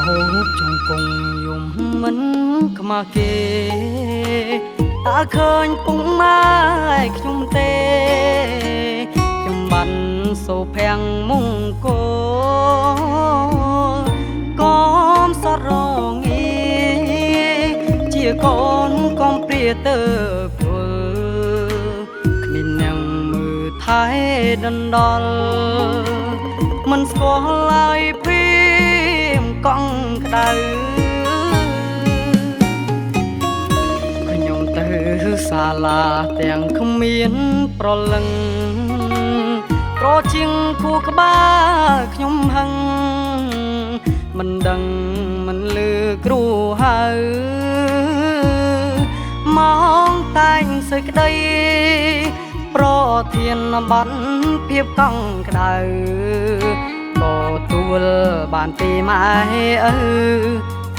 ហូបជុំគង់យំមិនខ្មាស់គេតើឃើញពុកម៉ែខ្ញុំទេខ្ញុំបានសូភាំងមុងគោកុំសរងជាកូនកុំព្រាទៅគុលគ្មានអ្នកមើលថែដណ្ដល់មិនស្គាល់ឡើយព្រៀមកង់ក្ដៅខ្ញុំទៅសាលាទាំងគ្មានប្រលឹងប្រជាងគួរក្បាលខ្ញុំហឹងមិនដឹងមិនលឺគ្រូហៅមកតែងសេចក្តីប្រធានប័ណ្ណភាពកង់ក្ដៅក៏ទួលបានពីម៉ែឪ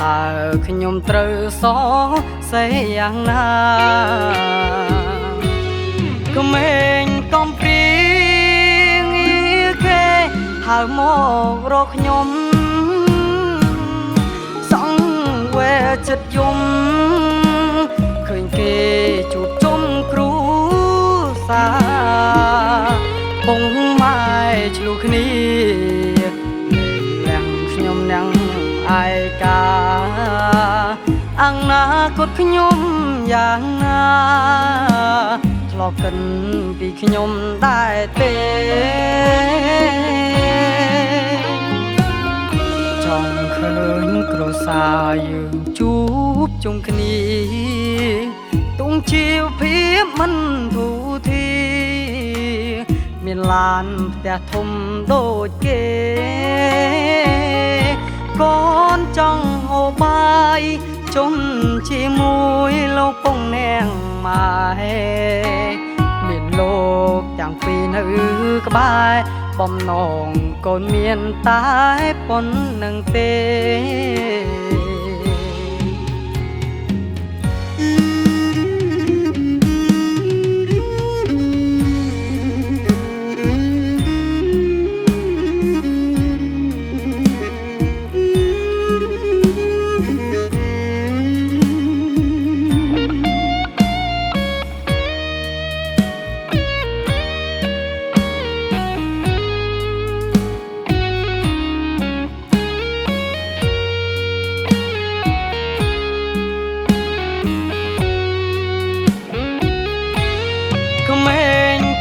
តើខ្ញុំត្រូវសរសេរយ៉ាងណាក្មេងកំព្រៀងគេហៅមករកខ្ញុំសង្វេចិត្តយំឃើញគេជួបជុំគ្រូសាពុងម៉ែឆ្លុះគ្នាទាំងខ្ញុំនឹងឯកាអនាគតខ្ញុំយ៉ាងណាធ្លាប់កិនពីខ្ញុំដែរទេចង់ឃើញគ្រួសារយើងជួបជុំគ្នាទងជីវភាពមិនធូរធាមានឡានផ្ទះធំដូចគេកូនចង់ហូបបាយជុំជាមួយលោកពងនាងម៉ែមានលោកទាំងពីរនៅក្បែរបំណងកូនមានតែប៉ុណ្្នឹងទេ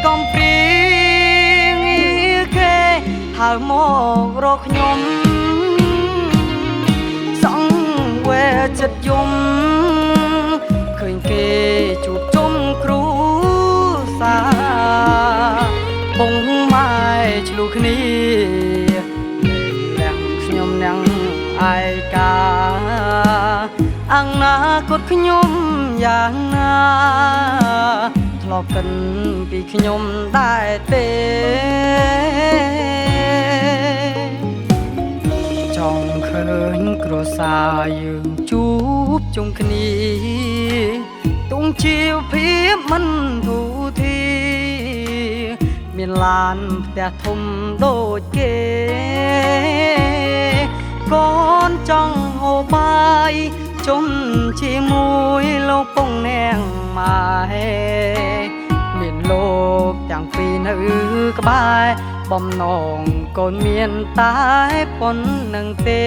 កំព្រៀងគេហៅមករកខ្ញុំសង្វេចិត្តយំឃើញគេជួបជុំគ្រូសាពុងម៉ែឆ្លុះគ្នាទាំងខ្ញុំនឹងឯកាអនាគតខ្ញុំយ៉ាងណាធ្លាប់កិនពីខ្ញុំដែរទេចង់ឃើញគ្រួសារយើងជួបជុំគ្នាទងជីវភាពមិនធូរធាមានឡានផ្ទះធំដូចគេកូនចង់ហូបបាយជុំជាមួយលោកពងនាងម៉ែមានលោកទាំងពីរនៅក្បែរបំណងកូនមានតែប៉ុណ្្នឹងទេ